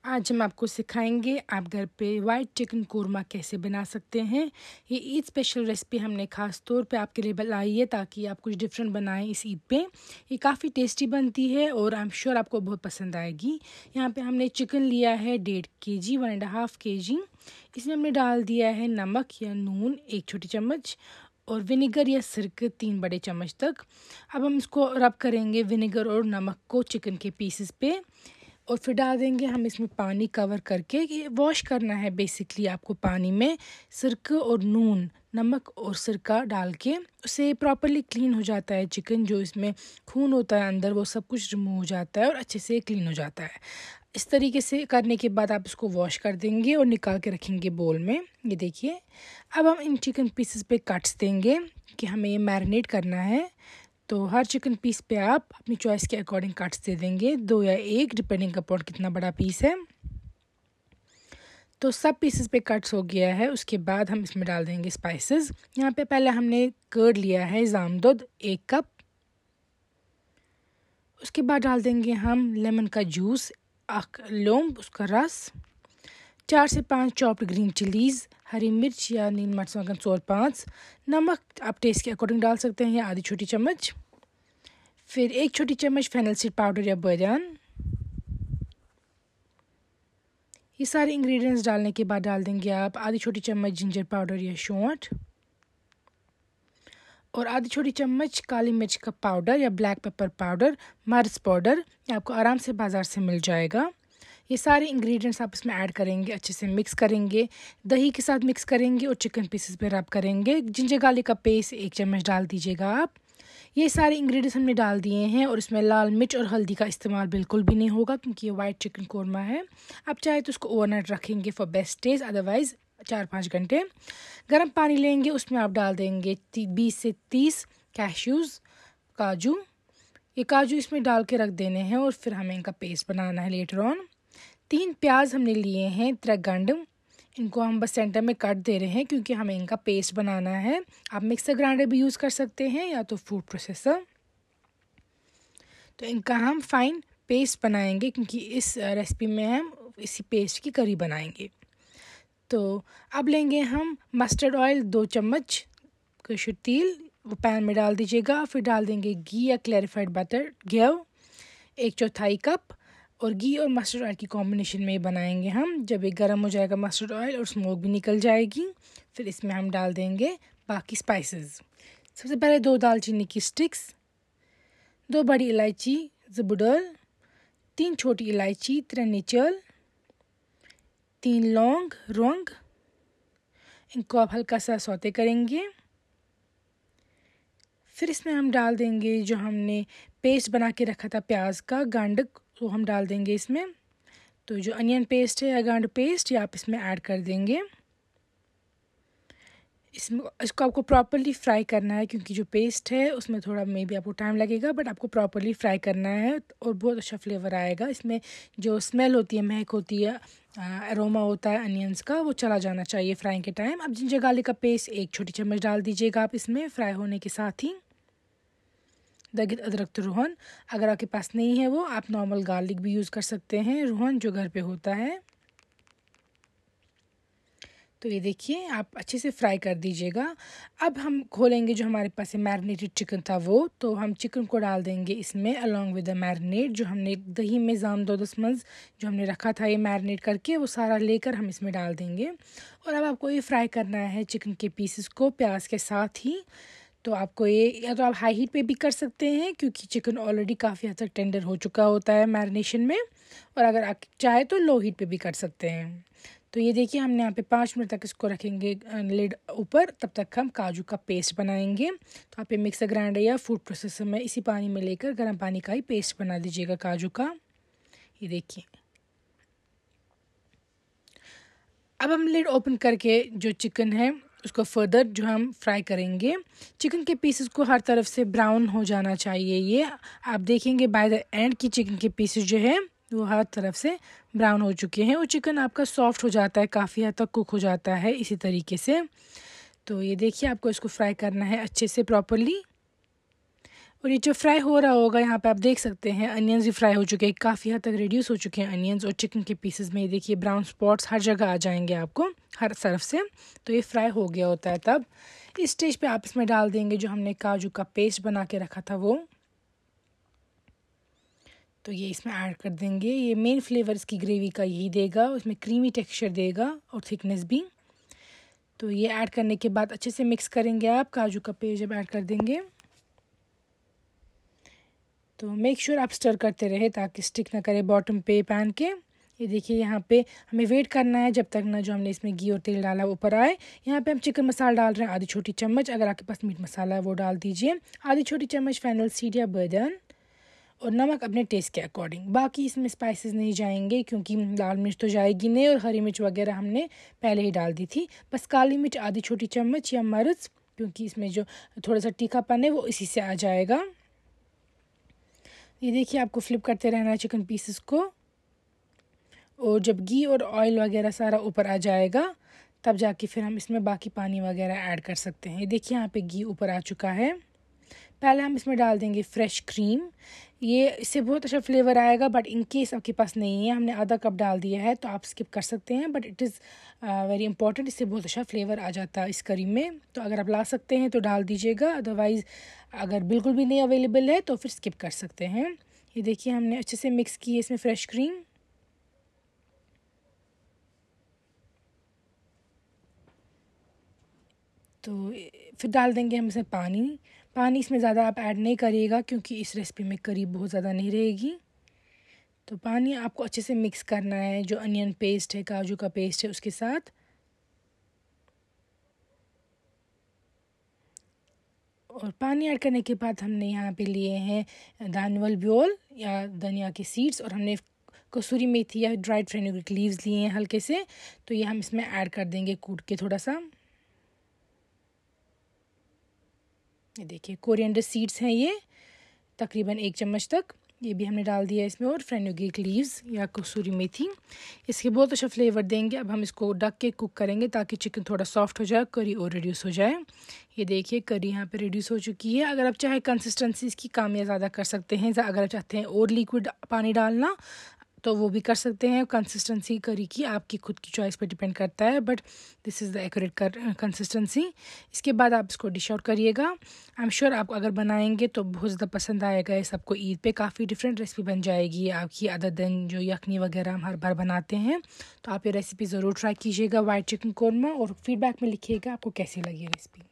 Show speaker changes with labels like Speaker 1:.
Speaker 1: आज हम आपको सिखाएंगे आप घर पे वाइट चिकन कोरमा कैसे बना सकते हैं। ये ईद स्पेशल रेसिपी हमने ख़ास तौर पे आपके लिए बनाई है ताकि आप कुछ डिफरेंट बनाएं इस ईद पे। ये काफ़ी टेस्टी बनती है और आई एम श्योर आपको बहुत पसंद आएगी। यहाँ पे हमने चिकन लिया है 1.5 kg 1.5 kg। इसमें हमने डाल दिया है नमक या नून 1 छोटी चम्मच और विनेगर या सिरके 3 बड़े चम्मच तक। अब हम इसको रब करेंगे विनेगर और नमक को चिकन के पीसेस पे और फिर डाल देंगे हम इसमें पानी कवर करके। ये वॉश करना है बेसिकली आपको पानी में सिरका और नून, नमक और सिरका डाल के उसे प्रॉपरली क्लीन हो जाता है चिकन। जो इसमें खून होता है अंदर वो सब कुछ रिमूव हो जाता है और अच्छे से क्लीन हो जाता है। इस तरीके से करने के बाद आप इसको वॉश कर देंगे और निकाल के रखेंगे बोल में। ये देखिए, अब हम इन चिकन पीसेस पे कट्स देंगे कि हमें ये मैरिनेट करना है। तो हर चिकन पीस पे आप अपनी चॉइस के अकॉर्डिंग कट्स दे देंगे, 2 या 1 डिपेंडिंग अपॉन कितना बड़ा पीस है। तो सब पीसेस पे कट्स हो गया है। उसके बाद हम इसमें डाल देंगे स्पाइसेस। यहाँ पे पहले हमने कर्ड लिया है जामदुद 1 कप। उसके बाद डाल देंगे हम लेमन का जूस, लोम उसका रस, 4 से 5 चॉप्ड ग्रीन चिलीज़, हरी मिर्च या नील मर्च 5, नमक आप टेस्ट के अकॉर्डिंग डाल सकते हैं या आधी छोटी चम्मच, फिर 1 छोटी चम्मच फेनल सीड पाउडर या बदान। ये सारे इंग्रेडिएंट्स डालने के बाद डाल देंगे आप आधी छोटी चम्मच जिंजर पाउडर या सौंठ और आधी छोटी चम्मच काली मिर्च का पाउडर या ब्लैक पेपर पाउडर, मर्च पाउडर। ये आपको आराम से बाज़ार से मिल जाएगा। ये सारे इंग्रेडिएंट्स आप इसमें ऐड करेंगे, अच्छे से मिक्स करेंगे, दही के साथ मिक्स करेंगे और चिकन पीसेस पे रब करेंगे। जिंजर गार्लिक का पेस्ट 1 चम्मच डाल दीजिएगा आप। ये सारे इंग्रेडिएंट्स हमने डाल दिए हैं और इसमें लाल मिर्च और हल्दी का इस्तेमाल बिल्कुल भी नहीं होगा क्योंकि ये वाइट चिकन कोरमा है। आप चाहे तो उसको ओवरनाइट रखेंगे फॉर बेस्ट टेस्ट, अदरवाइज़ 4-5 घंटे। गर्म पानी लेंगे, उसमें आप डाल देंगे 20 से 30 कैश्यूज़, काजू। ये काजू इसमें डाल के रख देने हैं और फिर हमें इनका पेस्ट बनाना है लेटर ऑन। 3 प्याज हमने लिए हैं त्रिगंड, इनको हम बस सेंटर में कट दे रहे हैं क्योंकि हमें इनका पेस्ट बनाना है। आप मिक्सर ग्राइंडर भी यूज़ कर सकते हैं या तो फूड प्रोसेसर। तो इनका हम फाइन पेस्ट बनाएंगे क्योंकि इस रेसिपी में हम इसी पेस्ट की करी बनाएंगे। तो अब लेंगे हम मस्टर्ड ऑयल 2 चम्मच, कसूर तेल वो पैन में डाल दीजिएगा। फिर डाल देंगे घी या क्लैरिफाइड बटर, घी 1/4 कप। और घी और मस्टर्ड ऑयल की कॉम्बिनेशन में बनाएंगे हम। जब ये गर्म हो जाएगा मस्टर्ड ऑयल और स्मोक भी निकल जाएगी, फिर इसमें हम डाल देंगे बाकी स्पाइसेस। सबसे पहले 2 दालचीनी की स्टिक्स, 2 बड़ी इलायची ज़बुडल, 3 छोटी इलायची त्रिनिचल, 3 लौंग रंग। इनको आप हल्का सा सौते करेंगे। फिर इसमें हम डाल देंगे जो हमने पेस्ट बना के रखा था प्याज का गांडक, वो हम डाल देंगे इसमें। तो जो अनियन पेस्ट है या गांड पेस्ट ये आप इसमें ऐड कर देंगे। इसको आपको प्रॉपरली फ्राई करना है क्योंकि जो पेस्ट है उसमें थोड़ा मे बी आपको टाइम लगेगा, बट आपको प्रॉपरली फ्राई करना है और बहुत अच्छा फ्लेवर आएगा इसमें। जो स्मेल होती है, महक होती है, अरोमा होता है अनियंस का, वो चला जाना चाहिए फ्राइंग के टाइम। अब जिंजर गार्लिक का पेस्ट 1 छोटी चम्मच डाल दीजिएगा आप इसमें फ्राई होने के साथ ही। दरगित अदरक तो रोहन, अगर आपके पास नहीं है वो आप नॉर्मल गार्लिक भी यूज़ कर सकते हैं, रोहन जो घर पे होता है। तो ये देखिए आप अच्छे से फ्राई कर दीजिएगा। अब हम खोलेंगे जो हमारे पास मैरिनेटेड चिकन था वो, तो हम चिकन को डाल देंगे इसमें अलॉन्ग विद द मैरिनेट जो हमने दही में जामदोदस्मंज जो हमने रखा था ये मैरिनेट करके, वो सारा लेकर हम इसमें डाल देंगे। और अब आपको ये फ्राई करना है चिकन के पीसेस को प्याज के साथ ही। तो आपको ये या तो आप हाई हीट पे भी कर सकते हैं क्योंकि चिकन ऑलरेडी काफ़ी हद तक टेंडर हो चुका होता है मैरिनेशन में, और अगर आप चाहे तो लो हीट पे भी कर सकते हैं। तो ये देखिए हमने यहाँ पे 5 मिनट तक इसको रखेंगे लिड ऊपर, तब तक हम काजू का पेस्ट बनाएंगे। तो आप ये मिक्सर ग्राइंडर या फूड प्रोसेसर में इसी पानी में लेकर गर्म पानी का ही पेस्ट बना दीजिएगा काजू का। ये देखिए, अब हम लिड ओपन करके जो चिकन है उसको फर्दर जो हम फ्राई करेंगे। चिकन के पीसेस को हर तरफ से ब्राउन हो जाना चाहिए। ये आप देखेंगे बाय द एंड की चिकन के पीसेस जो है वो हर तरफ से ब्राउन हो चुके हैं और चिकन आपका सॉफ्ट हो जाता है, काफ़ी हद तक कुक हो जाता है इसी तरीके से। तो ये देखिए आपको इसको फ्राई करना है अच्छे से प्रॉपरली। और ये जो फ्राई हो रहा होगा यहाँ पे आप देख सकते हैं अनियंस भी फ्राई हो चुके हैं, काफ़ी हद तक रिड्यूस हो चुके हैं अनियंस। और चिकन के पीसेस में ये देखिए ब्राउन स्पॉट्स हर जगह आ जाएंगे आपको हर तरफ से, तो ये फ्राई हो गया होता है। तब इस स्टेज पे आप इसमें डाल देंगे जो हमने काजू का पेस्ट बना के रखा था वो, तो ये इसमें ऐड कर देंगे। ये मेन फ्लेवर इसकी ग्रेवी का यही देगा, उसमें क्रीमी टेक्सचर देगा और थिकनेस भी। तो ये ऐड करने के बाद अच्छे से मिक्स करेंगे आप। काजू का पेस्ट जब ऐड कर देंगे तो मेक श्योर आप स्टर करते रहे ताकि स्टिक ना करे बॉटम पे पैन के। ये देखिए यहाँ पे हमें वेट करना है जब तक ना जो हमने इसमें घी और तेल डाला ऊपर आए। यहाँ पे हम चिकन मसाला डाल रहे हैं आधी छोटी चम्मच, अगर आपके पास मीट मसाला है वो डाल दीजिए। आधी छोटी चम्मच फेनल सीड या बर्दन, और नमक अपने टेस्ट के अकॉर्डिंग। बाकी इसमें स्पाइसेस नहीं जाएंगे क्योंकि लाल मिर्च तो जाएगी नहीं और हरी मिर्च वगैरह हमने पहले ही डाल दी थी। बस काली मिर्च आधी छोटी चम्मच या मर्च, क्योंकि इसमें जो थोड़ा सा तीखापन है वो इसी से आ जाएगा। ये देखिए आपको फ्लिप करते रहना है चिकन पीसेस को, और जब घी और ऑयल वगैरह सारा ऊपर आ जाएगा तब जाके फिर हम इसमें बाकी पानी वगैरह ऐड कर सकते हैं। ये देखिए यहाँ पे घी ऊपर आ चुका है। पहले हम इसमें डाल देंगे फ्रेश क्रीम, ये इससे बहुत अच्छा फ्लेवर आएगा, बट इन केस आपके पास नहीं है, हमने आधा कप डाल दिया है तो आप स्किप कर सकते हैं, but it is very important, इससे बहुत अच्छा फ्लेवर आ जाता है इस करी में। तो अगर आप ला सकते हैं तो डाल दीजिएगा, अदरवाइज़ अगर बिल्कुल भी नहीं अवेलेबल है तो फिर स्किप कर सकते हैं। ये देखिए हमने अच्छे से मिक्स की है इसमें फ्रेश क्रीम। तो फिर डाल देंगे हम इसमें पानी। पानी इसमें ज़्यादा आप ऐड नहीं करिएगा क्योंकि इस रेसिपी में करी बहुत ज़्यादा नहीं रहेगी। तो पानी आपको अच्छे से मिक्स करना है जो अनियन पेस्ट है, काजू का पेस्ट है उसके साथ। और पानी ऐड करने के बाद हमने यहाँ पे लिए हैं दानवल ब्योल या धनिया के सीड्स, और हमने कसूरी मेथी या ड्राइड फेनुग्रीक लीव्स लिए हैं हल्के से, तो ये हम इसमें ऐड कर देंगे कूट के थोड़ा सा। ये देखिए कोरिएंडर सीड्स हैं ये तकरीबन 1 चम्मच तक, ये भी हमने डाल दिया इसमें, और फेनुग्रीक लीव्स या कसूरी मेथी, इसके बहुत अच्छा फ्लेवर देंगे। अब हम इसको ढक के कुक करेंगे ताकि चिकन थोड़ा सॉफ्ट हो जाए, करी और रिड्यूस हो जाए। ये देखिए करी यहाँ पे रिड्यूस हो चुकी है। अगर आप चाहे कंसिस्टेंसी इसकी कम या ज़्यादा कर सकते हैं, अगर आप चाहते हैं और लिक्विड पानी डालना तो वो भी कर सकते हैं। कंसिस्टेंसी करी की आपकी खुद की चॉइस पे डिपेंड करता है, but this is the accurate consistency. इसके बाद आप इसको डिश आउट करिएगा। आई एम श्योर आप अगर बनाएंगे तो बहुत ज़्यादा पसंद आएगा ये सबको। ईद पे काफ़ी डिफरेंट रेसिपी बन जाएगी आपकी, अदर देन जो यखनी वगैरह हम हर बार बनाते हैं। तो आप ये रेसिपी ज़रूर ट्राई कीजिएगा वाइट चिकन कौरमा, और फीडबैक में लिखिएगा आपको कैसी लगी रेसिपी।